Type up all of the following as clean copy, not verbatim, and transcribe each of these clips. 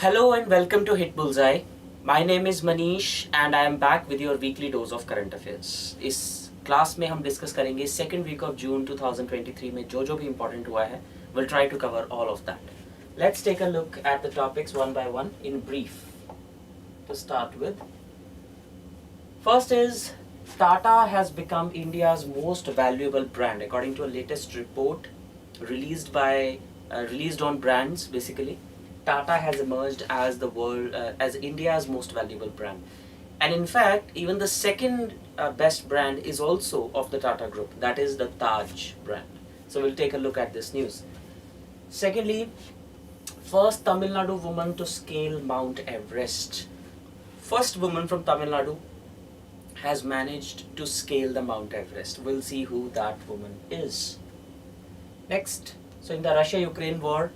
Hello and welcome to Hitbullseye. My name is Manish and I am back with your weekly dose of current affairs. इस class में हम discuss करेंगे second week of June 2023 में जो भी important हुआ है. We'll try to cover all of that. Let's take a look at the topics one by one in brief. To start with, first is Tata has become India's most valuable brand according to a latest report released on brands. Basically, Tata has emerged as as India's most valuable brand, and in fact, even the second best brand is also of the Tata group. That is the Taj brand. So we'll take a look at this news. Secondly, first Tamil Nadu woman to scale Mount Everest. First woman from Tamil Nadu has managed to scale the Mount Everest. We'll see who that woman is. Next, so in the Russia-Ukraine war,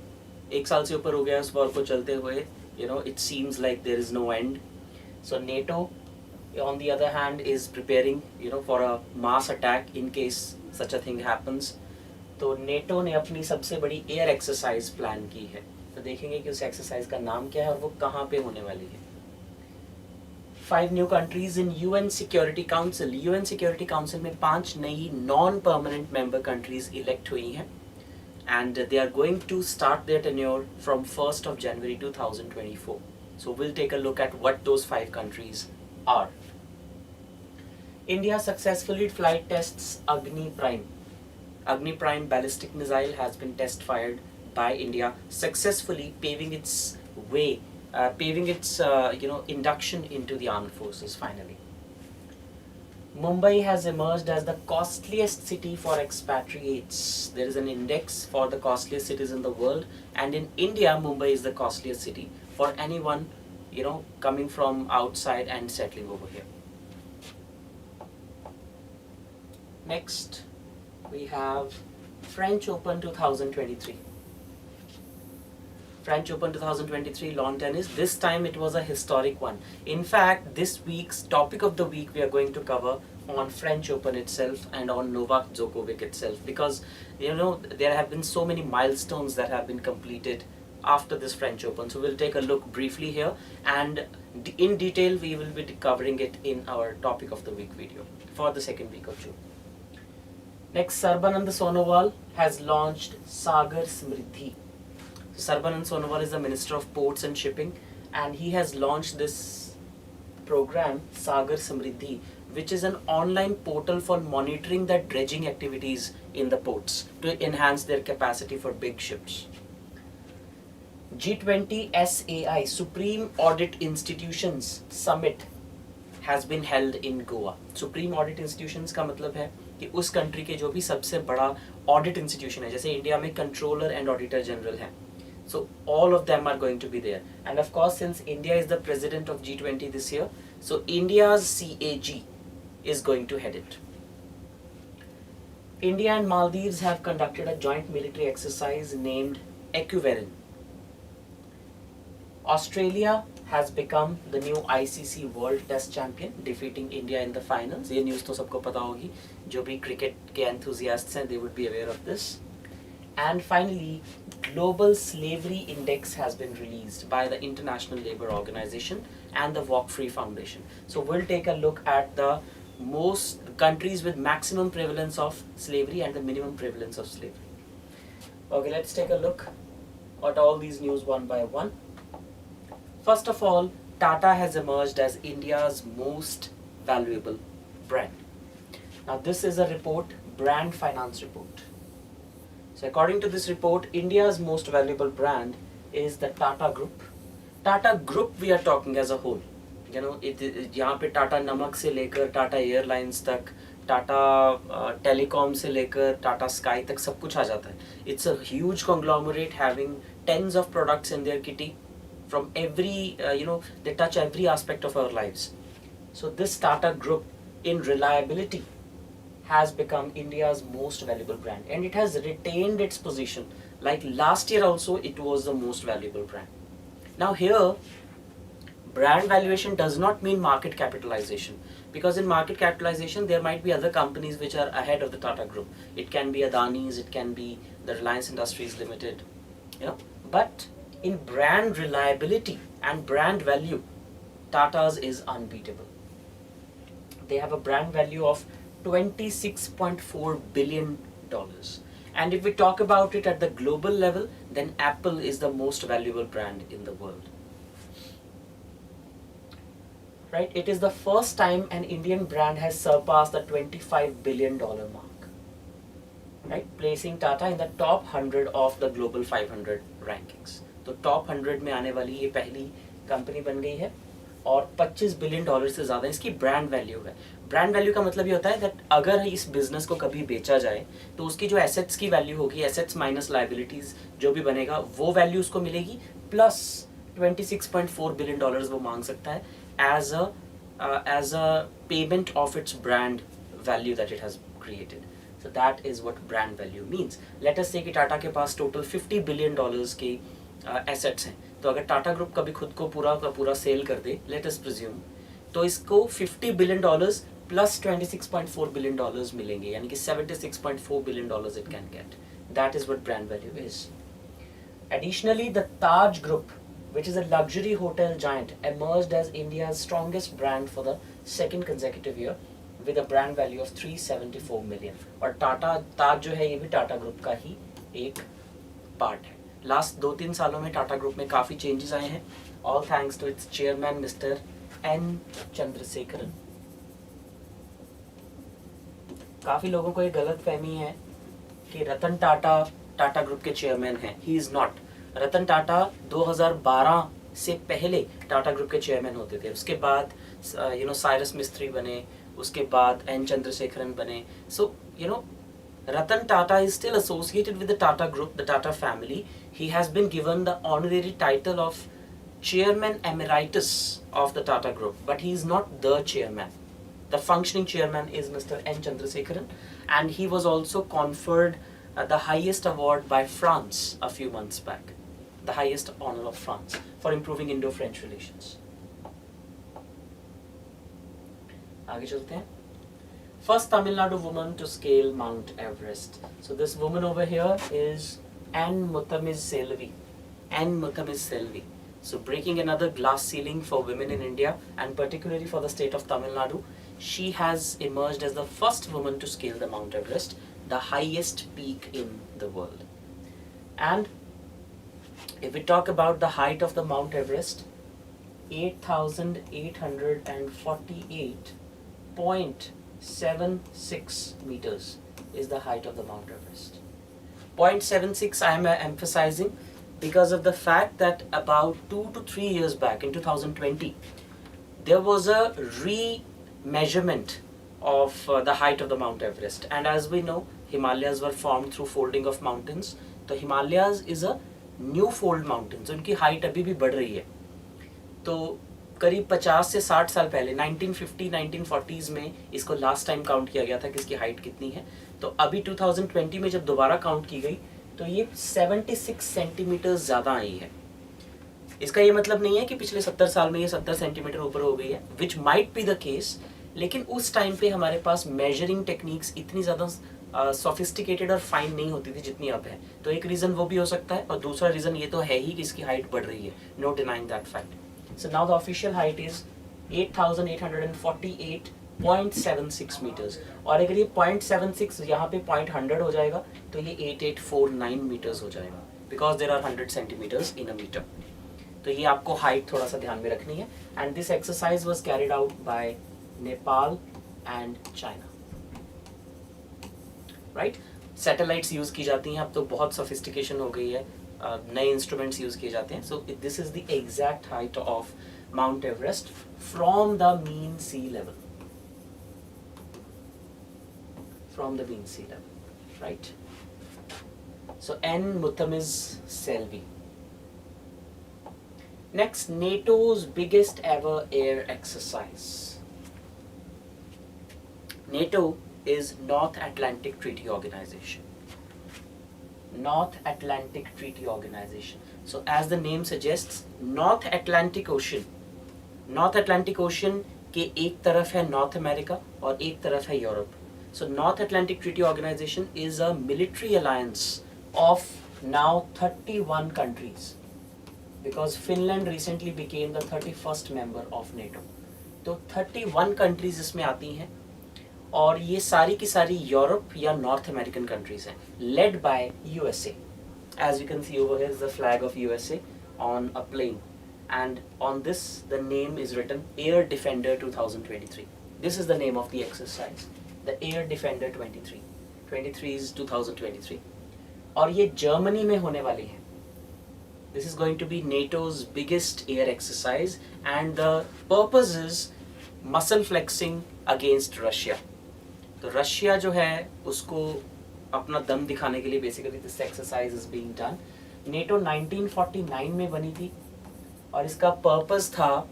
एक साल से ऊपर हो गया उस war को चलते हुए. It seems like there is no end. So NATO, on the other hand, is preparing for a mass attack in case such a thing happens. तो NATO ने अपनी सबसे बड़ी एयर एक्सरसाइज प्लान की है. तो देखेंगे कि उस एक्सरसाइज का नाम क्या है और वो कहाँ पे होने वाली है. 5 new countries in UN Security Council. UN Security Council में 5 नई non-permanent member countries elect हुई हैं. And they are going to start their tenure from 1st of January 2024. So we'll take a look at what those 5 countries are. India successfully flight tests Agni Prime. Agni Prime ballistic missile has been test fired by India, successfully paving its induction into the armed forces finally. Mumbai has emerged as the costliest city for expatriates. There is an index for the costliest cities in the world, and in India, Mumbai is the costliest city for anyone, coming from outside and settling over here. Next, we have French Open 2023. French Open 2023 lawn tennis. This time it was a historic one. In fact, this week's topic of the week we are going to cover on French Open itself and on Novak Djokovic itself, because there have been so many milestones that have been completed after this French Open. So we'll take a look briefly here, and in detail we will be covering it in our topic of the week video for the second week of June. Next, Sarbanand Sonowal has launched Sagar Samriddhi. Sarbanand Sonowal is the Minister of Ports and Shipping, and he has launched this program Sagar Samriddhi, which is an online portal for monitoring the dredging activities in the ports to enhance their capacity for big ships. G20 SCI Supreme Audit Institutions Summit has been held in Goa. Supreme Audit Institutions का मतलब है कि उस country के जो भी सबसे बड़ा ऑडिट इंस्टीट्यूशन है, जैसे इंडिया में कंट्रोलर एंड ऑडिटर जनरल है. So all of them are going to be there, and of course, since India is the president of G20 this year, so India's CAG is going to head it. India and Maldives have conducted a joint military exercise named Equivalent. Australia has become the new ICC World Test Champion, defeating India in the finals. ये news तो सबको पता होगी, जो भी cricket के enthusiasts हैं, they would be aware of this. And finally, Global Slavery Index has been released by the International Labour Organization and the Walk Free Foundation. So we'll take a look at the most countries with maximum prevalence of slavery and the minimum prevalence of slavery. Okay, let's take a look at all these news one by one. First of all, Tata has emerged as India's most valuable brand. Now this is a report, Brand Finance Report. So according to this report, India's most valuable brand is the Tata Group. Tata Group we are talking as a whole. यहाँ पे टाटा नमक से लेकर Tata airlines तक, Tata telecom से लेकर Tata sky तक सब कुछ आ जाता है. It's a huge conglomerate having tens of products in their kitty from every, they touch every aspect of our lives. So this Tata Group in reliability has become India's most valuable brand, and it has retained its position. Like last year also, it was the most valuable brand. Now here, brand valuation does not mean market capitalization, because in market capitalization there might be other companies which are ahead of the Tata Group. It can be Adani's, it can be the Reliance Industries Limited, but In brand reliability and brand value, Tata's is unbeatable. They have a brand value of $26.4 billion. And if we talk about it at the global level, then Apple is the most valuable brand in the world. Right? It is the first time an Indian brand has surpassed the $25 billion mark. Right? Placing Tata in the top 100 of the global 500 rankings. तो top 100 में आने वाली ये पहली company बन गई है और $25 बिलियन से ज़्यादा इसकी ब्रांड वैल्यू है. ब्रांड वैल्यू का मतलब ये होता है दैट अगर इस बिजनेस को कभी बेचा जाए तो उसकी जो एसेट्स की वैल्यू होगी, एसेट्स माइनस लायबिलिटीज जो भी बनेगा वो वैल्यू उसको मिलेगी, प्लस $26.4 बिलियन वो मांग सकता है as a payment of its brand value that it has created. So that is what brand value means. Let us say कि टाटा के पास टोटल $50 बिलियन के एसेट्स हैं. तो अगर टाटा ग्रुप कभी खुद को पूरा का पूरा सेल कर दे, लेट अस प्रिज्यूम, तो इसको $50 बिलियन प्लस $26.4 बिलियन मिलेंगे, यानी कि $76.4 billion it can get. That is what brand value is. Additionally, the Taj Group, which is a luxury hotel giant, emerged as India's strongest brand for the second consecutive year with a brand value of $374 million. और टाटा ताज जो है ये भी Tata group का ही एक part है. Last 2-3 सालों में टाटा ग्रुप में काफ़ी चेंजेस आए हैं, all thanks to its chairman mister N Chandrasekaran. काफ़ी लोगों को ये गलत फहमी है कि रतन टाटा टाटा ग्रुप के चेयरमैन हैं. He is not. Ratan Tata 2012 से पहले टाटा ग्रुप के चेयरमैन होते थे. उसके बाद साइरस मिस्त्री बने, उसके बाद एन चंद्रशेखरन बने. सो Ratan Tata is still associated with the Tata group, the Tata family. He has been given the honorary title of Chairman Emeritus of the Tata group, but he is not the chairman. The functioning chairman is Mr. N. Chandrasekharan, and he was also conferred the highest award by France a few months back, the highest honor of France for improving Indo-French relations. आगे चलते हैं. First Tamil Nadu woman to scale Mount Everest. So this woman over here is Ann Muthamiz Selvi. Ann Muthamiz Selvi. So breaking another glass ceiling for women in India, and particularly for the state of Tamil Nadu, she has emerged as the first woman to scale the Mount Everest, the highest peak in the world. And if we talk about the height of the Mount Everest, 8,848.76 meters is the height of the Mount Everest. 0.76 I am emphasizing because of the fact that about 2 to 3 years back in 2020, there was a re-measurement of the height of the Mount Everest. And as we know, Himalayas were formed through folding of mountains. So Himalayas is a new fold mountain. So उनकी height अभी भी बढ़ रही है. तो करीब 50 से 60 साल पहले 1950-1940s में इसको लास्ट टाइम काउंट किया गया था कि इसकी हाइट कितनी है. तो अभी 2020 में जब दोबारा काउंट की गई तो ये 76 सेंटीमीटर ज़्यादा आई है. इसका ये मतलब नहीं है कि पिछले 70 साल में ये 70 सेंटीमीटर ऊपर हो गई है, which might be the case, लेकिन उस टाइम पे हमारे पास मेजरिंग टेक्निक्स इतनी ज़्यादा सोफिस्टिकेटेड और फाइन नहीं होती थी जितनी अब है. तो एक रीज़न वो भी हो सकता है, और दूसरा रीज़न ये तो है ही कि इसकी हाइट बढ़ रही है. No denying that fact. So now the official height is 8,848.76 meters. और अगर ये 0.76 यहाँ पे 0.100 हो जाएगा तो ये 8849 meters हो जाएगा, because there are 100 centimeters in a meter. तो ये आपको हाइट थोड़ा सा ध्यान में रखनी है. And this exercise was carried out by Nepal and China. Right? Satellites use की जाती हैं अब तो, बहुत sophistication हो गई है, नए इंस्ट्रूमेंट्स यूज किए जाते हैं. So this is the exact height of Mount Everest from the mean sea level. From the mean sea level, right? So N Muthamizh Selvi. Next, NATO's biggest ever air exercise. NATO is North Atlantic Treaty Organization. North Atlantic Treaty Organization. So as the name suggests, North Atlantic Ocean. North Atlantic Ocean के एक तरफ है North America और एक तरफ है Europe. So North Atlantic Treaty Organization is a military alliance of now 31 countries. because Finland recently became the 31st member of NATO. तो 31 countries इसमें आती हैं और ये सारी की सारी यूरोप या नॉर्थ अमेरिकन कंट्रीज हैं, led by USA. As you can see over here is the flag of USA on a plane, and on this the name is written Air Defender 2023. This is the name of the exercise, the Air Defender 23. 23 is 2023. और ये Germany में होने वाली है. This is going to be NATO's biggest air exercise, and the purpose is muscle flexing against Russia. तो Russia जो है उसको अपना दम दिखाने के लिए basically this exercise is being done. NATO 1949 में बनी थी और इसका पर्पस था,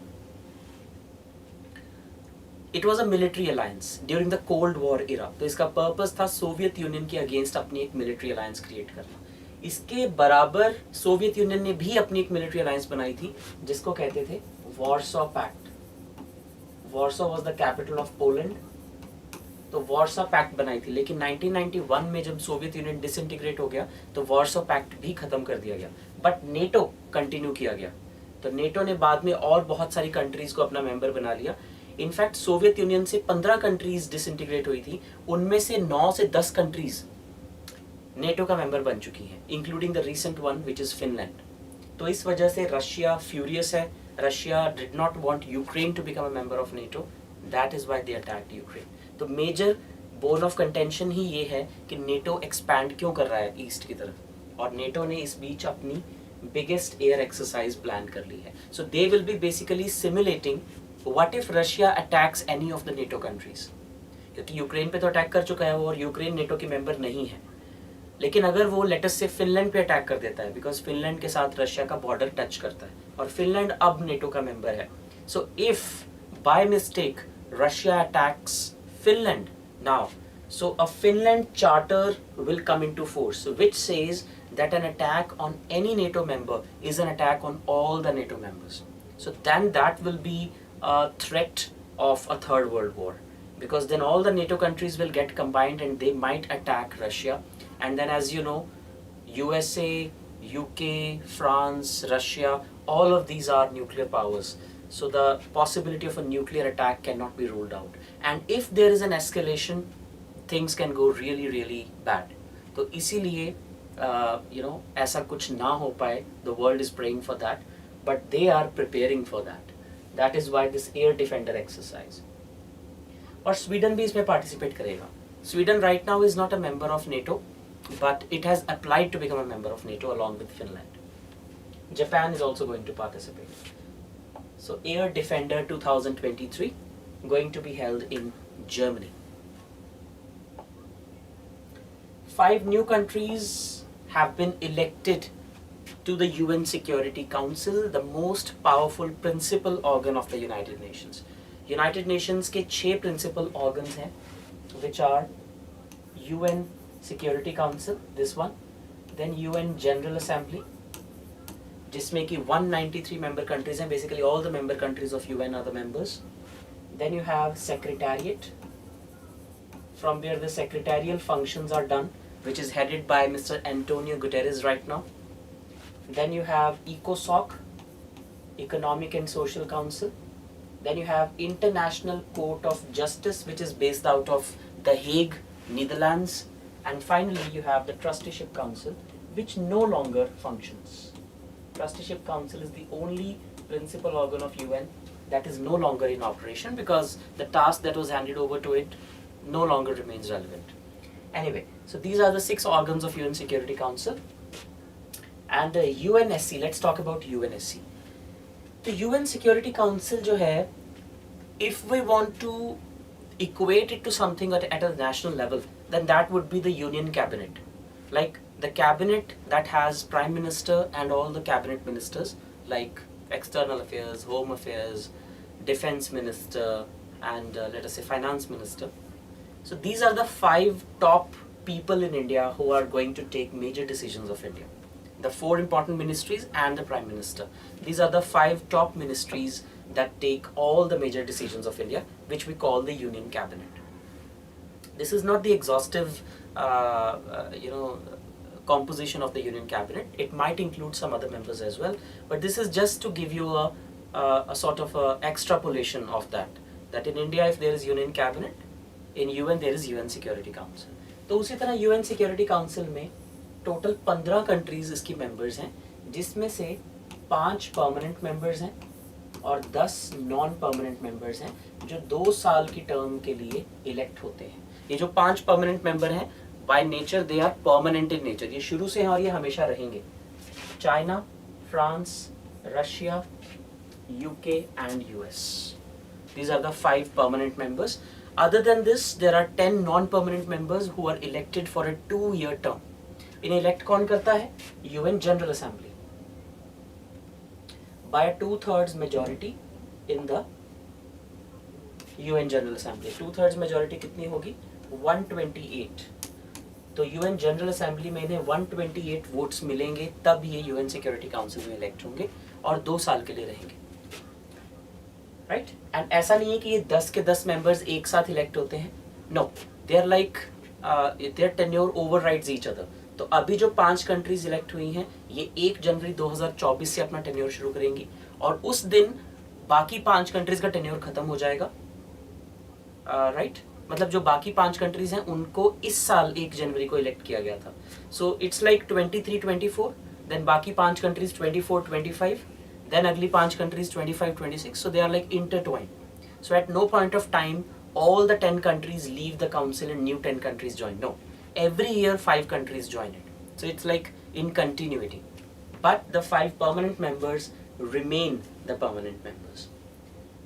it was a military alliance during the cold war era. तो इसका पर्पस था सोवियत यूनियन के अगेंस्ट अपनी एक मिलिट्री अलायंस क्रिएट करना. इसके बराबर सोवियत यूनियन ने भी अपनी एक मिलिट्री अलायंस बनाई थी जिसको कहते थे Warsaw pact. Warsaw was the capital of Poland. तो वॉर्सो पैक्ट बनाई थी, लेकिन 1991 में जब सोवियत यूनियन डिसइंटीग्रेट हो गया तो वॉर्सो पैक्ट भी खत्म कर दिया गया, बट नेटो कंटिन्यू किया गया. तो नेटो ने बाद में और बहुत सारी कंट्रीज को अपना मेंबर बना लिया. इनफैक्ट सोवियत यूनियन से 15 कंट्रीज डिसइंटीग्रेट हुई थी, उनमें से 9 से 10 कंट्रीज नेटो का मेंबर बन चुकी हैं, including the recent one which is Finland. तो इस वजह से रशिया फ्यूरियस है. Russia did not want Ukraine to become a member of NATO, that is why they attacked Ukraine. तो मेजर बोन ऑफ कंटेंशन ही ये है कि नेटो एक्सपैंड क्यों कर रहा है ईस्ट की तरफ, और नेटो ने इस बीच अपनी बिगेस्ट एयर एक्सरसाइज प्लान कर ली है. So they will be basically simulating what if Russia attacks any of the NATO countries, क्योंकि यूक्रेन पे तो अटैक कर चुका है वो और यूक्रेन नेटो के मेंबर नहीं है. लेकिन अगर वो लेटेस्ट से फिनलैंड पे अटैक कर देता है, बिकॉज फिनलैंड के साथ रशिया का बॉर्डर टच करता है और फिनलैंड अब नेटो का मेंबर है. So if by mistake Russia attacks Finland now, so a Finland charter will come into force which says that an attack on any NATO member is an attack on all the NATO members. So then that will be a threat of a third world war, because then all the NATO countries will get combined and they might attack Russia. And then, as you know, USA, UK, France, Russia, all of these are nuclear powers. So the possibility of a nuclear attack cannot be ruled out. And if there is an escalation, things can go really, really bad. तो इसीलिए ऐसा कुछ ना हो पाए. The world is praying for that, but they are preparing for that. That is why this air defender exercise. और Sweden भी इसमें participate करेगा. Sweden right now is not a member of NATO, but it has applied to become a member of NATO along with Finland. Japan is also going to participate. So Air Defender 2023 going to be held in Germany. 5 new countries have been elected to the UN Security Council, the most powerful principal organ of the United Nations. United Nations के 6 principal organs हैं, which are UN Security Council, this one, then UN General Assembly, जिसमें कि 193 member countries हैं, basically all the member countries of UN are the members. Then you have Secretariat, from where the secretarial functions are done, which is headed by Mr. Antonio Guterres right now. Then you have ECOSOC, Economic and Social Council. Then you have International Court of Justice, which is based out of The Hague, Netherlands. And finally you have the Trusteeship Council, which no longer functions. Trusteeship Council is the only principal organ of UN that is no longer in operation, because the task that was handed over to it no longer remains relevant. Anyway, so these are the 6 organs of UN Security Council. And the UNSC, let's talk about UNSC. The UN Security Council जो है, if we want to equate it to something at a national level, then that would be the Union Cabinet. Like the cabinet that has Prime Minister and all the cabinet ministers, like External Affairs, Home Affairs, Defense Minister, and let us say Finance Minister. So these are the 5 top people in India who are going to take major decisions of India. The 4 important ministries and the Prime Minister. These are the 5 top ministries that take all the major decisions of India, which we call the Union Cabinet. This is not the exhaustive composition of the Union Cabinet. It might include some other members as well, but this is just to give you a sort of a extrapolation of that in India if there is Union Cabinet, in UN there is UN Security Council. तो उसी तरह UN Security Council में total 15 countries इसकी members हैं, जिसमें से 5 permanent members हैं और 10 नॉन परमानेंट मेंबर्स हैं जो 2 साल की टर्म के लिए इलेक्ट होते हैं. ये जो 5 परमानेंट मेंबर हैं by nature they are permanent in nature, ये शुरू से हैं और ये हमेशा रहेंगे. China, France, Russia, UK and US. These are the 5 permanent members. Other than this, there are 10 non-permanent members who are elected for a 2-year term. इन्हें elect कौन करता है? UN General Assembly. By a 2/3 majority in the UN General Assembly. 2/3 majority कितनी होगी? 128. तो UN General Assembly में इन्हें 128 votes मिलेंगे, तब ये UN Security Council में elect होंगे और 2 साल के लिए रहेंगे. राइट एंड ऐसा नहीं है कि ये 10 के 10 मेंबर्स एक साथ इलेक्ट होते हैं. No, they are like their tenure overrides each other. तो अभी जो 5 कंट्रीज इलेक्ट हुई हैं ये 1 जनवरी 2024 से अपना टेन्योर शुरू करेंगी और उस दिन बाकी 5 कंट्रीज का टेन्योर खत्म हो जाएगा. राइट मतलब जो बाकी 5 कंट्रीज हैं उनको इस साल 1 जनवरी को इलेक्ट किया गया था. सो इट्स लाइक 23-24, देन बाकी 5 कंट्रीज 24-25, then अगली 5 countries 25-26, so they are like intertwined. So at no point of time all the 10 countries leave the council and new 10 countries join. No, every year 5 countries join it. So it's like in continuity. But the 5 permanent members remain the permanent members.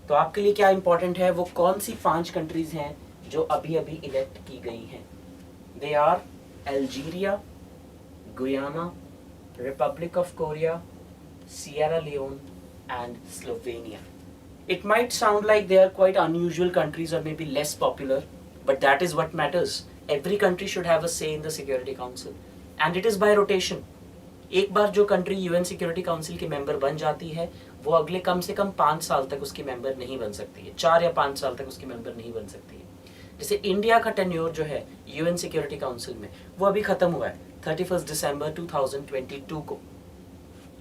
तो आपके लिए क्या important है, वो कौन सी 5 countries हैं जो अभी अभी elect की गई हैं? They are Algeria, Guyana, Republic of Korea, Sierra Leone and Slovenia. It might sound like they are quite unusual countries or maybe less popular, but that is what matters. Every country should have a say in the Security Council and it is by rotation. एक बार जो country UN Security Council की member बन जाती है वो अगले कम से कम 5 साल तक उसकी मेंबर नहीं बन सकती है, 4 या 5 साल तक उसकी मेंबर नहीं बन सकती है. जैसे इंडिया का टेन्योर जो है UN Security Council में वो अभी खत्म हुआ है 31 दिसंबर 2022 को.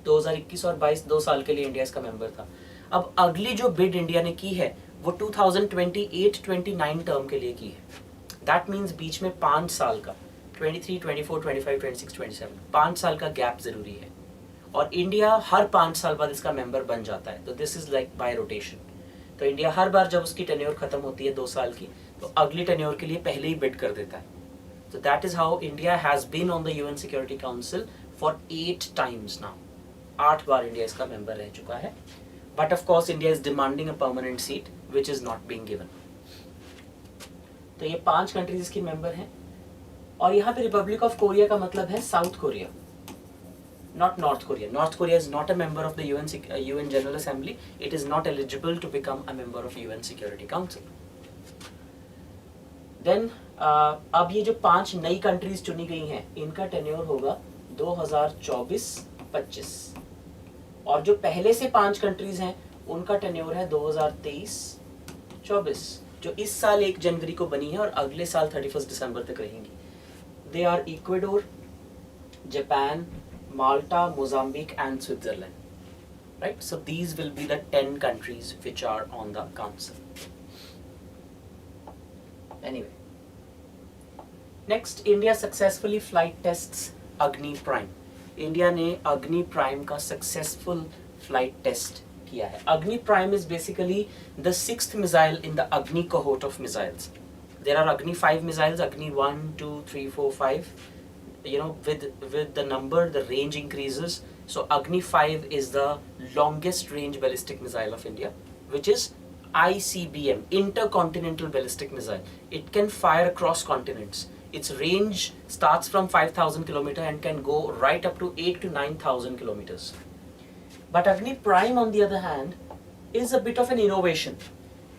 2021 और 22 2 साल के लिए इंडिया इसका मेंबर था. अब अगली जो बिड इंडिया ने की है वो 2028-29 टर्म के लिए की है. दैट मीन्स बीच में 5 साल का 23, 24, 25, 26, 27 5 साल का गैप जरूरी है और इंडिया हर 5 साल बाद इसका मेंबर बन जाता है. तो this is like bye rotation. तो इंडिया हर बार जब उसकी टेन्योर खत्म होती है 2 साल की तो अगली टेन्योर के लिए पहले ही बिड कर देता है. तो that is how India has been on the UN Security Council for 8 times now. 8 बार इंडिया इसका मेंबर रह चुका है. But of course India is demanding a permanent seat which is not being given. तो ये 5 कंट्रीज इसकी member हैं और यहाँ पे रिपब्लिक ऑफ कोरिया का मतलब है South Korea, not North Korea. North Korea is not a member of the UN General Assembly. It is not eligible to become a member of UN Security Council. Then अब ये जो 5 नई countries चुनी गई हैं इनका टेन्योर होगा 2024-25 और जो पहले से 5 कंट्रीज हैं उनका टेन्योर है 2023-24 जो इस साल 1 जनवरी को बनी है और अगले साल 31 दिसंबर तक रहेंगी. They are Ecuador, Japan, Malta, Mozambique and Switzerland. Right, so these will be the 10 countries which are on the council. Anyway, next, India successfully flight tests Agni Prime. India ने अग्नि प्राइम का सक्सेसफुल फ्लाइट टेस्ट किया है. Agni prime is basically the 6th missile in the Agni cohort of missiles. There are Agni 5 missiles, अग्नि 1, 2, 3, 4, 5. You know, with the number, the range increases. So Agni 5 is the longest range ballistic missile of India, which is ICBM, intercontinental ballistic missile. It can fire across continents. Its range starts from 5,000 km and can go right up to 8 to 9,000 kilometers. But Agni Prime, on the other hand, is a bit of an innovation.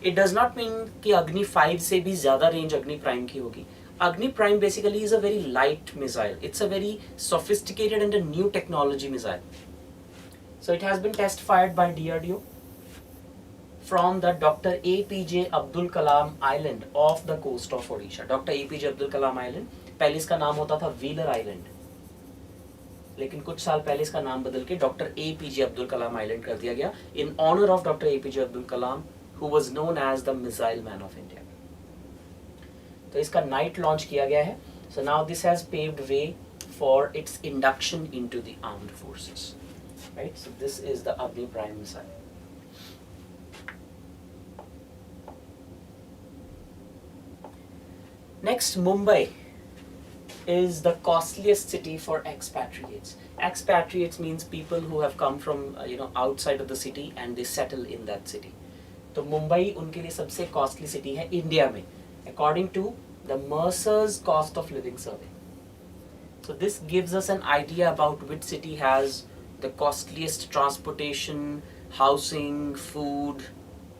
It does not mean कि Agni 5 से भी ज़्यादा range Agni Prime की होगी. Agni Prime basically is a very light missile. It's a very sophisticated and a new technology missile. So it has been test fired by DRDO from the Dr. APJ Abdul Kalam Island off the coast of Odisha. Dr. APJ Abdul Kalam Island, पहले इसका नाम होता था wheeler island. लेकिन कुछ साल पहले इसका नाम बदल के doctor APJ Abdul Kalam island कर दिया गया in honour of doctor APJ Abdul Kalam who was known as the missile man of India. तो इसका नाइट लॉन्च किया गया है। So now this has paved way for its induction into the armed forces, right. So this is the Agni prime missile. Next, Mumbai is the costliest city for expatriates. Expatriates means people who have come from outside of the city and they settle in that city. तो मुंबई उनके लिए सबसे costly city है India में, according to the Mercer's cost of living survey. So this gives us an idea about which city has the costliest transportation, housing, food,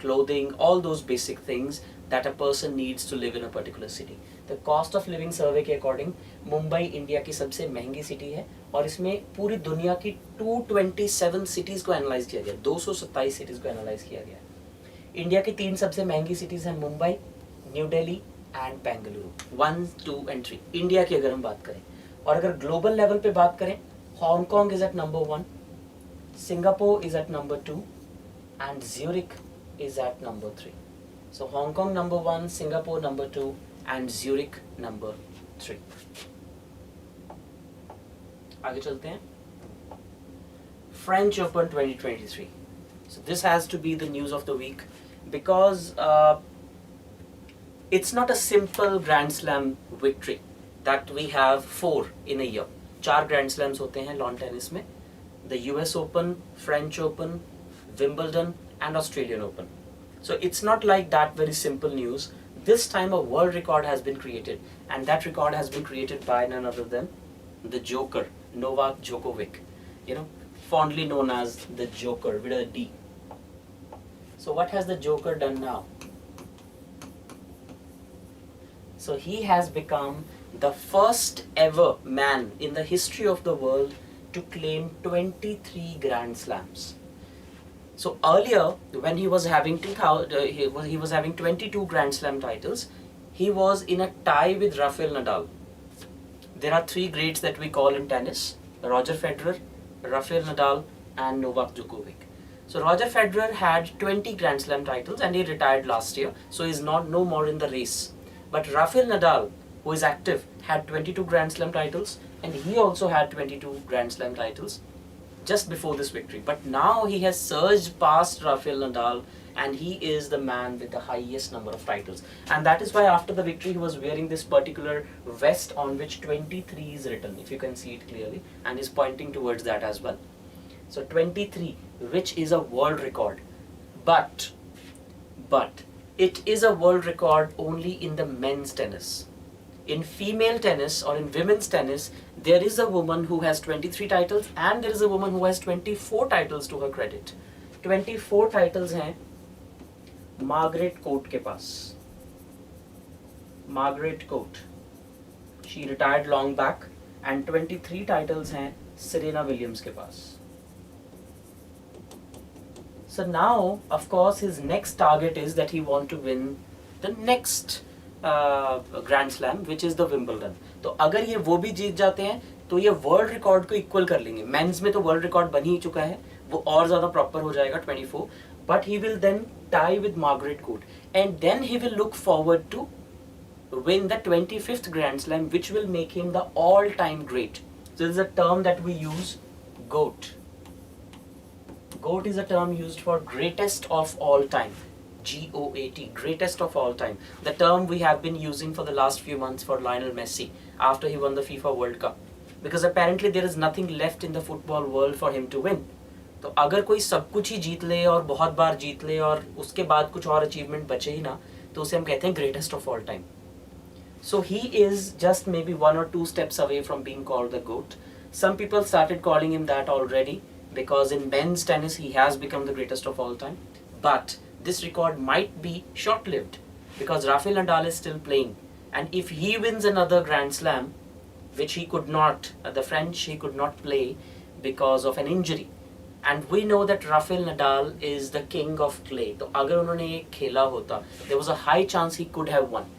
clothing, all those basic things that a person needs to live in a particular city. The cost of living survey के according Mumbai India की सबसे महंगी city है और इसमें पूरी दुनिया की 227 सिटीज को एनालाइज किया गया, 227 सिटीज को एनालाइज किया गया। इंडिया की 3 सबसे महंगी सिटीज हैं Mumbai, new Delhi and Bengaluru, 1, 2 and 3 India की अगर हम बात करें। और अगर ग्लोबल लेवल पे बात करें, Hong Kong is at number 1, Singapore is at number 2 and Zurich is at number 3. So Hong Kong number 1, Singapore number 2 and Zurich number 3. आगे चलते हैं। French Open 2023. So this has to be the news of the week because it's not a simple Grand Slam victory that we have 4 in a year. 4 Grand Slams होते हैं lawn tennis में, the US Open, French Open, Wimbledon and Australian Open. So it's not like that very simple news. This time a world record has been created, and that record has been created by none other than the Joker, Novak Djokovic, fondly known as the Joker with a D. So what has the Joker done now? So he has become the first ever man in the history of the world to claim 23 Grand Slams. So earlier, when he was having he was having 22 Grand Slam titles, he was in a tie with Rafael Nadal. There are 3 greats that we call in tennis: Roger Federer, Rafael Nadal, and Novak Djokovic. So Roger Federer had 20 Grand Slam titles and he retired last year, so he's no more in the race. But Rafael Nadal, who is active, had 22 Grand Slam titles, and he also had 22 Grand Slam titles just before this victory. But now he has surged past Rafael Nadal and he is the man with the highest number of titles. And that is why after the victory he was wearing this particular vest on which 23 is written, if you can see it clearly, and is pointing towards that as well. So 23, which is a world record. But it is a world record only in the men's tennis. In female tennis or in women's tennis, there is a woman who has 23 titles and there is a woman who has 24 titles to her credit. 24 titles हैं Margaret Court के पास. Margaret Court, she retired long back, and 23 titles हैं Serena Williams के पास. So now, of course, his next target is that he want to win the next grand slam which is the Wimbledon. तो अगर ये वो भी जीत जाते हैं तो ये वर्ल्ड रिकॉर्ड को इक्वल कर लेंगे. मेंस में तो वर्ल्ड रिकॉर्ड बन ही चुका है, वो और ज्यादा प्रॉपर हो जाएगा 24, but he will then tie with Margaret Court and then he will look forward to win the 25th Grand Slam, which will make him the all-time great. So this is a term that we use, GOAT. GOAT is a term used for greatest of all time. G-O-A-T, greatest of all time. The term we have been using for the last few months for Lionel Messi after he won the FIFA World Cup. Because apparently there is nothing left in the football world for him to win. तो अगर कोई सब कुछ ही जीत ले और बहुत बार जीत ले और उसके बाद कुछ और अचीवमेंट बचे ही ना, तो उसे हम कहते हैं greatest of all time. So he is just maybe 1 or 2 steps away from being called the GOAT. Some people started calling him that already because in men's tennis he has become the greatest of all time. But this record might be short-lived because Rafael Nadal is still playing. And if he wins another Grand Slam, which he could not, the French, he could not play because of an injury. And we know that Rafael Nadal is the king of clay. So अगर उन्होंने ये खेला होता, there was a high chance he could have won.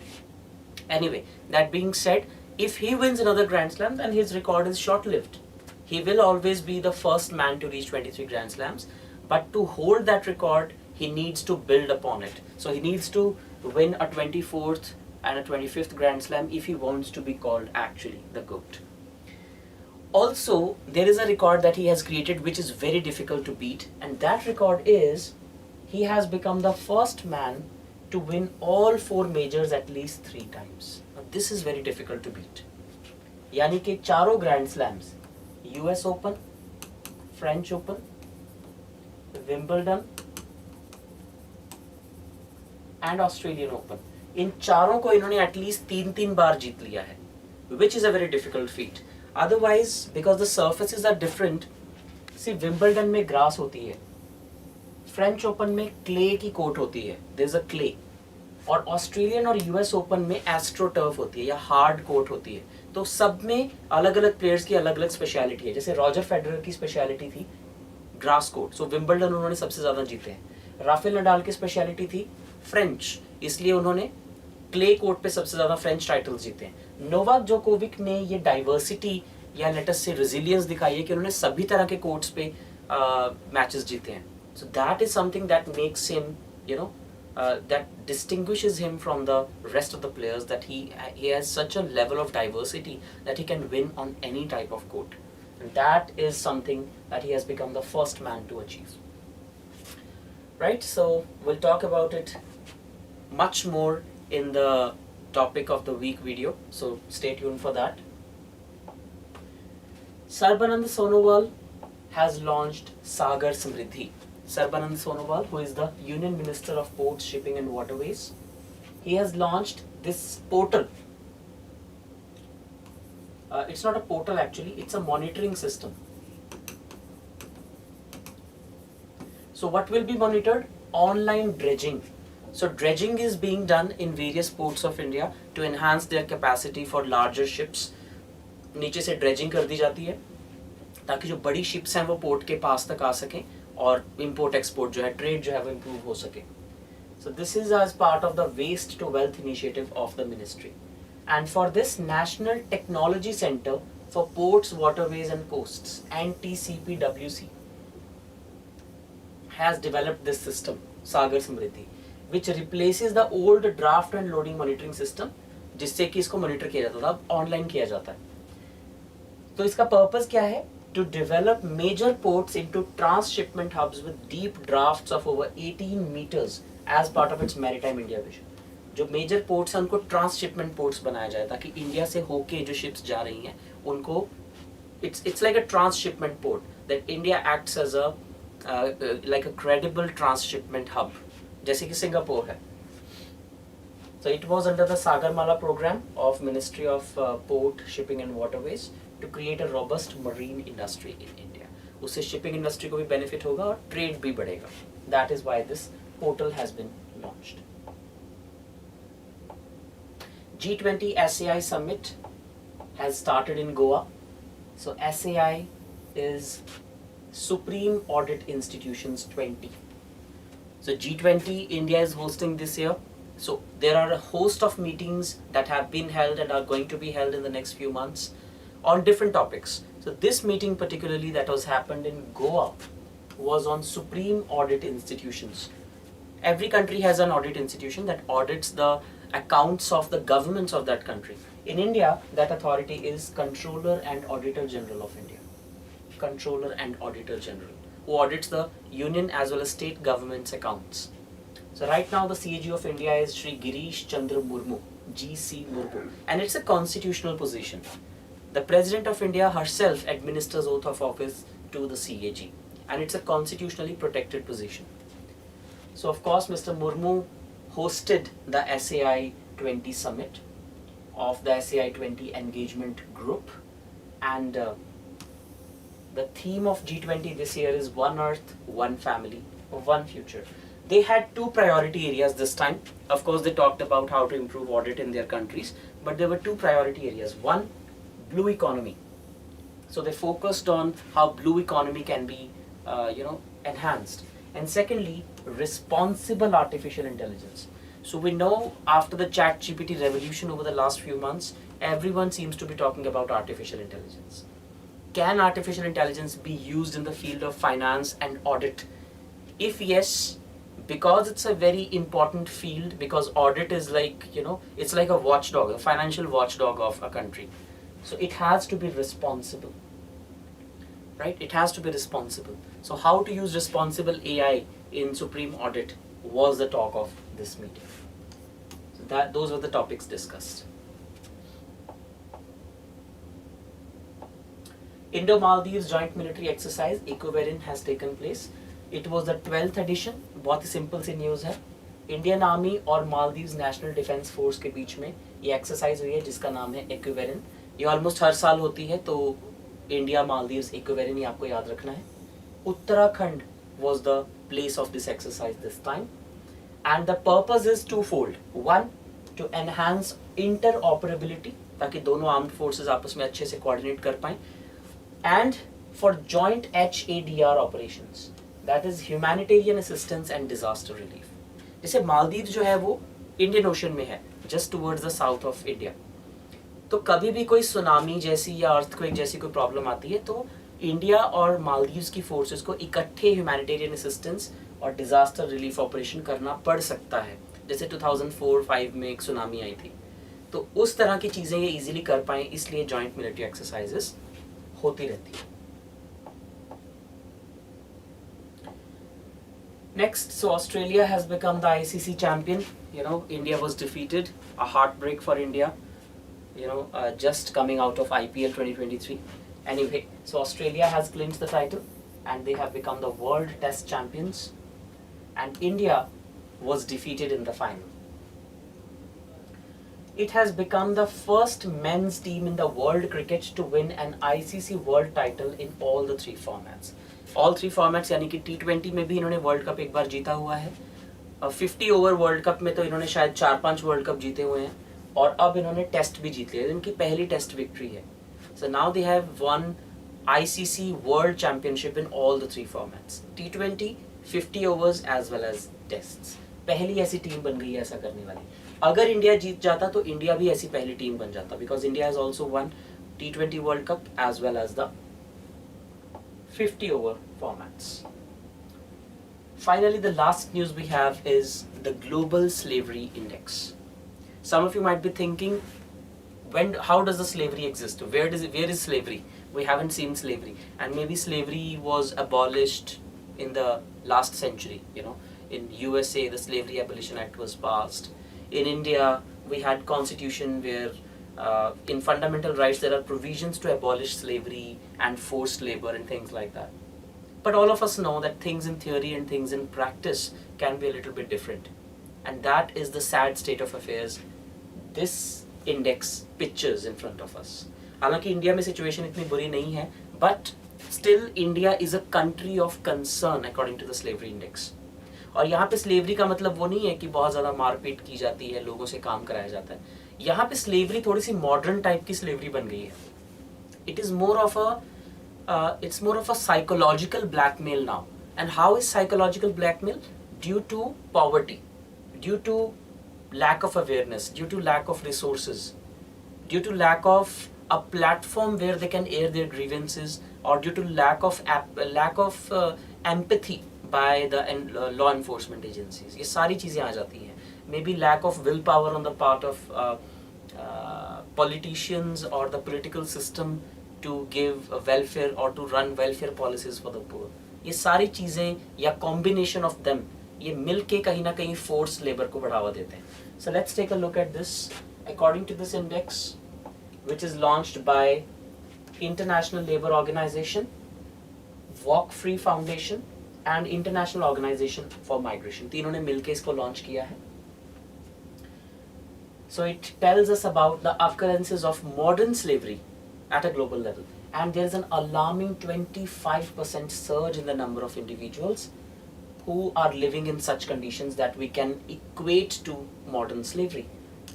Anyway, that being said, if he wins another Grand Slam, then his record is short-lived. He will always be the first man to reach 23 Grand Slams, but to hold that record, he needs to build upon it. So he needs to win a 24th and a 25th Grand Slam if he wants to be called actually the GOAT. Also, there is a record that he has created which is very difficult to beat, and that record is he has become the first man to win all 4 majors at least 3 times. Now, this is very difficult to beat. यानी कि चारों grand slams, US open, French open, Wimbledon and Australian open, इन चारों को इन्होंने at least 3-3 बार जीत लिया है, which is a very difficult feat. Otherwise, because the surfaces are different, see Wimbledon में ग्रास होती है, फ्रेंच ओपन में क्ले की कोर्ट होती है, there is a clay, और ऑस्ट्रेलियन और US ओपन में एस्ट्रो टर्फ होती है या हार्ड कोर्ट होती है. तो सब में अलग अलग प्लेयर्स की अलग अलग स्पेशलिटी है. जैसे रॉजर फेडरर की स्पेशलिटी थी ग्रास कोर्ट, सो विंबलडन उन्होंने सबसे ज्यादा जीते हैं. राफेल नडाल की स्पेशलिटी थी फ्रेंच, इसलिए उन्होंने क्ले कोर्ट पे सबसे ज्यादा फ्रेंच टाइटल्स जीते हैं. नोवाक जोकोविक ने ये डाइवर्सिटी या लेट अस से रेजिलियंस दिखाई है कि उन्होंने सभी तरह के कोर्ट्स पे मैचेस जीते हैं. So that is something that makes him, you know, that distinguishes him from the rest of the players, that he has such a level of diversity that he can win on any type of court, and that is something that he has become the first man to achieve. Right, so we'll talk about it much more in the topic of the week video, so stay tuned for that. Sarbanand Sonowal has launched Sagar Samriddhi. Sarbanand Sonowal, who is the Union Minister of Ports, Shipping and Waterways, he has launched this portal. It's not a portal actually, it's a monitoring system. So what will be monitored? Online dredging. So dredging is being done in various ports of India to enhance their capacity for larger ships. नीचे से dredging कर दी जाती है ताकि जो बड़ी ships हैं वो पोर्ट के पास तक आ सकें और इम्पोर्ट एक्सपोर्ट जो है, ट्रेड जो है वो इम्प्रूव हो सके. So this is as part of the waste to wealth initiative of the ministry, and for this national technology centre for ports, waterways and coasts (NTCPWC) has developed this system Sagar Samriddhi, which replaces the old draft and loading monitoring system, जिससे कि इसको monitor किया जाता था, अब online किया जाता है. तो इसका पर्पस क्या है? To develop major ports into transshipment hubs with deep drafts of over 18 meters as part of its maritime India vision. जो major ports हैं उनको transshipment ports बनाया जाए ताकि इंडिया से होके जो ships जा रही हैं उनको it's like a transshipment port that India acts as a like a credible transshipment hub, जैसे कि सिंगापुर है. So it was under the Sagarmala program of Ministry of Port, Shipping and Waterways to create a robust marine industry in India. उससे shipping industry को भी benefit होगा और trade भी बढ़ेगा. That is why this portal has been launched. G20 SCI Summit has started in Goa. So SCI is Supreme Audit Institutions 20. So G20 India is hosting this year. So there are a host of meetings that have been held and are going to be held in the next few months on different topics. So this meeting particularly that was happened in Goa was on Supreme Audit Institutions. Every country has an audit institution that audits the accounts of the governments of that country. In India, that authority is Controller and Auditor General of India. Controller and Auditor General, who audits the union as well as state governments' accounts. So right now the CAG of India is Shri Girish Chandra Murmu, GC Murmu, and it's a constitutional position. The President of India herself administers oath of office to the CAG, and it's a constitutionally protected position. So of course Mr. Murmu hosted the SCI 20 Summit of the SCI 20 Engagement Group, and the theme of G20 this year is One Earth, One Family, One Future. They had 2 priority areas this time. Of course they talked about how to improve audit in their countries, but there were 2 priority areas. One, blue economy. So they focused on how blue economy can be enhanced, and secondly, responsible artificial intelligence. So we know after the ChatGPT revolution over the last few months, everyone seems to be talking about artificial intelligence. can artificial intelligence be used in the field of finance and audit? If yes, because it's a very important field, because audit is like, it's like a watchdog, a financial watchdog of a country. So it has to be responsible, right? It has to be responsible. So how to use responsible AI in Supreme Audit was the talk of this meeting. So those were the topics discussed. Indo-Maldives joint military exercise equivalent has taken place. It was the 12th edition. बहुत ही simple सी news है. Indian army और Maldives national defence force के बीच में ये exercise हुई है जिसका नाम है इक्विवेलेंट. ये ऑलमोस्ट हर साल होती है, तो इंडिया मालदीव्स इक्विवेलेंट ही आपको याद रखना है. Uttarakhand was the place of this exercise this time, and the purpose is twofold. One, to enhance interoperability ताकि दोनों आर्म्ड फोर्सेस आपस में अच्छे से कोऑर्डिनेट कर पाएं, and for joint HADR operations, that is humanitarian assistance and disaster relief. जैसे मालदीव जो है वो इंडियन ओशन में है, just towards the south of India. तो कभी भी कोई सुनामी जैसी या अर्थक्वेक जैसी कोई प्रॉब्लम आती है तो इंडिया और मालदीव्स की फोर्सेस को इकट्ठे ह्यूमैनिटेरियन असिस्टेंस और डिजास्टर रिलीफ ऑपरेशन करना पड़ सकता है. जैसे 2004-05 में एक सुनामी आई थी, तो उस तरह की चीज़ें ये इजीली कर पाएँ, इसलिए जॉइंट मिलिट्री एक्सरसाइजेस होती रहती है. Next, so Australia has become the ICC champion. India was defeated. A heartbreak for India. Just coming out of IPL 2023. Anyway, so Australia has clinched the title and they have become the world test champions. And India was defeated in the final. It has become the first men's team in the world cricket to win an ICC world title in all the three formats. All three formats यानी कि T20 में भी इन्होंने world cup एक बार जीता हुआ है, 50 over world cup में तो इन्होंने शायद 4-5 वर्ल्ड कप जीते हुए हैं, और अब इन्होंने टेस्ट भी जीत लिया. इनकी पहली टेस्ट विक्ट्री है. So now they have won ICC World Championship in all the three formats. T20, 50 overs as well as tests. पहली ऐसी टीम बन गई है ऐसा करने वाली. अगर इंडिया जीत जाता तो इंडिया भी ऐसी पहली टीम बन जाता, because India has also won T20 World Cup as well as the 50 over formats. Finally, the last news we have is the Global Slavery Index. Some of you might be thinking, how does the slavery exist? Where is slavery? We haven't seen slavery, and maybe slavery was abolished in the last century. In USA the Slavery Abolition Act was passed. In India we had constitution where in fundamental rights there are provisions to abolish slavery and forced labor and things like that. But all of us know that things in theory and things in practice can be a little bit different, and that is the sad state of affairs this index pictures in front of us. हालांकि India में situation इतनी बुरी नहीं है, but still India is a country of concern according to the slavery index. और यहाँ पे slavery का मतलब वो नहीं है कि बहुत ज़्यादा मारपीट की जाती है, लोगों से काम कराया जाता है. यहाँ पे स्लेवरी थोड़ी सी मॉडर्न टाइप की स्लेवरी बन गई है. It is more of a psychological blackmail now. And how is psychological blackmail? Due to poverty, due to lack of awareness, due to lack of resources, due to lack of a platform where they can air their grievances, or due to lack of empathy by the law enforcement agencies. ये सारी चीज़ें आ जाती हैं. Maybe lack of willpower on the part of politicians or the political system to give welfare or to run welfare policies for the poor. ये सारी चीज़ें या combination of them ये मिल के कहीं ना कहीं forced labor को बढ़ावा देते हैं. So let's take a look at this. According to this index, which is launched by International Labour Organization, Walk Free Foundation and International Organization for Migration, तीनों ने मिलके इसको launch किया है. So it tells us about the occurrences of modern slavery at a global level, and there is an alarming 25% surge in the number of individuals who are living in such conditions that we can equate to modern slavery,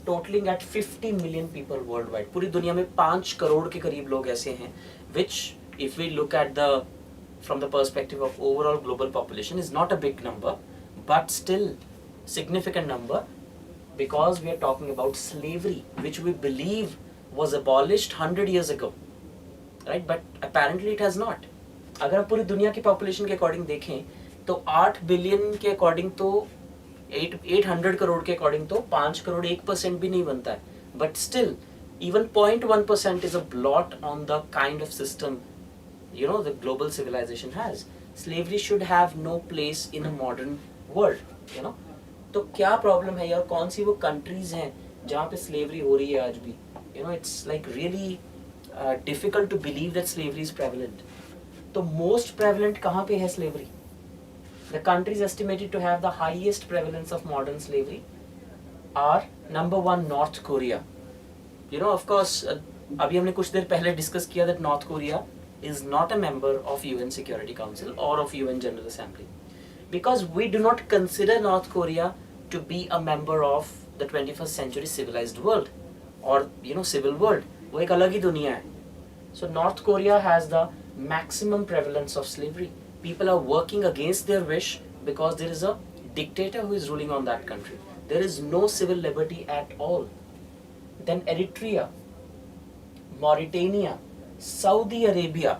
totaling at 50 million people worldwide. पूरी दुनिया में 5 करोड़ के करीब लोग ऐसे हैं, which if we look at from the perspective of overall global population is not a big number, but still significant number, because we are talking about slavery, which we believe was abolished 100 years ago. right? But apparently it has not. अगर हम पूरी दुनिया की population के according देखें तो 8 billion के according तो 800 करोड़ के अकॉर्डिंग तो 5 करोड़ 1% भी नहीं बनता है. But still even 0.1% is a blot on the kind of system the global civilization has. Slavery should have no place in a modern world. तो क्या प्रॉब्लम है यार, कौन सी वो कंट्रीज हैं जहाँ पे स्लेवरी हो रही है आज भी. It's like really difficult to believe that slavery is prevalent. तो मोस्ट प्रेवलेंट कहाँ पे है slavery? The countries estimated to have the highest prevalence of modern slavery are number 1 North Korea. Of course अभी हमने कुछ देर पहले डिस्कस किया that North Korea is not a member of UN Security Council or of UN General Assembly, because we do not consider North Korea to be a member of the 21st century civilized world or civil world. वो एक अलग ही दुनिया है. So North Korea has the maximum prevalence of slavery. People are working against their wish because there is a dictator who is ruling on that country. There is no civil liberty at all. Then Eritrea, Mauritania, Saudi Arabia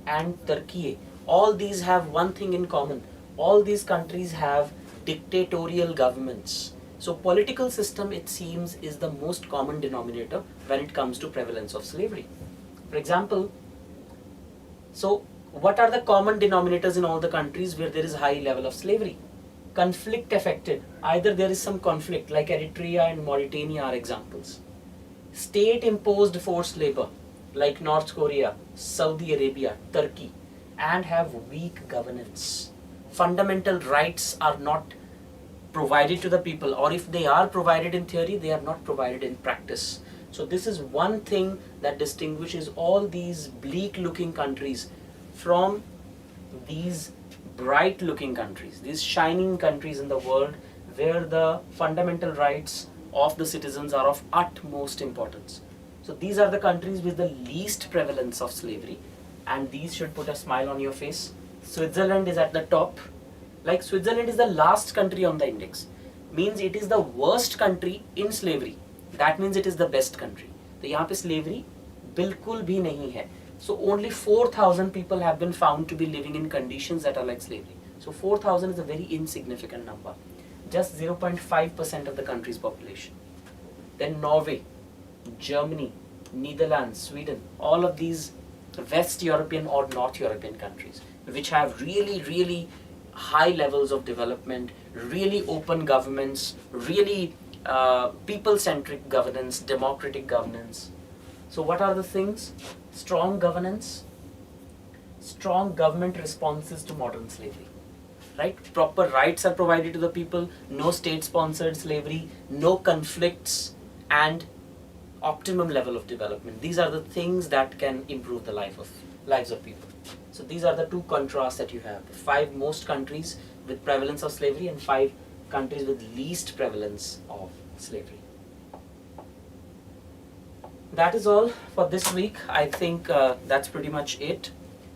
and Turkey, all these have one thing in common. All these countries have dictatorial governments. So political system, it seems, is the most common denominator when it comes to prevalence of slavery. For example, so what are the common denominators in all the countries where there is high level of slavery? Conflict affected. Either there is some conflict, like Eritrea and Mauritania are examples. State imposed forced labor, like North Korea, Saudi Arabia, Turkey, and have weak governance. Fundamental rights are not provided to the people, or if they are provided in theory, they are not provided in practice. So this is one thing that distinguishes all these bleak looking countries from these bright looking countries, these shining countries in the world where the fundamental rights of the citizens are of utmost importance. So these are the countries with the least prevalence of slavery, and these should put a smile on your face. Switzerland is at the top. Like Switzerland is the last country on the index. Means it is the worst country in slavery. That means it is the best country. तो यहाँ पे slavery बिल्कुल भी नहीं है. So only 4,000 people have been found to be living in conditions that are like slavery. So 4,000 is a very insignificant number. Just 0.5% of the country's population. Then Norway, Germany, Netherlands, Sweden, all of these West European or North European countries which have really high levels of development, really open governments, really people-centric governance, democratic governance. So what are the things? Strong governance, strong government responses to modern slavery. Right? Proper rights are provided to the people, no state-sponsored slavery, no conflicts, and optimum level of development. These are the things that can improve the lives of people. So these are the two contrasts that you have. 5 most countries with prevalence of slavery and 5 countries with least prevalence of slavery. That is all for this week. I think that's pretty much it.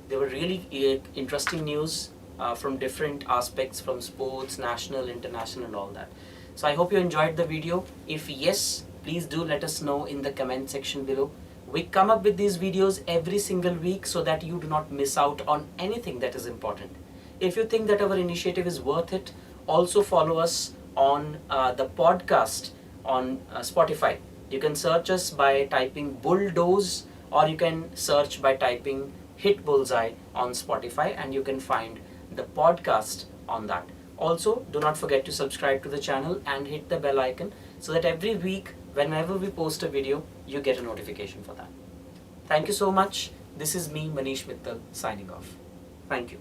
There were really interesting news from different aspects, from sports, national, international, and all that. So I hope you enjoyed the video. If yes, please do let us know in the comment section below. We come up with these videos every single week so that you do not miss out on anything that is important. If you think that our initiative is worth it, also follow us on the podcast on Spotify. You can search us by typing Bulldoze, or you can search by typing Hitbullseye on Spotify, and you can find the podcast on that. Also, do not forget to subscribe to the channel and hit the bell icon so that every week, whenever we post a video, you get a notification for that. Thank you so much. This is me, Manish Mittal, signing off. Thank you.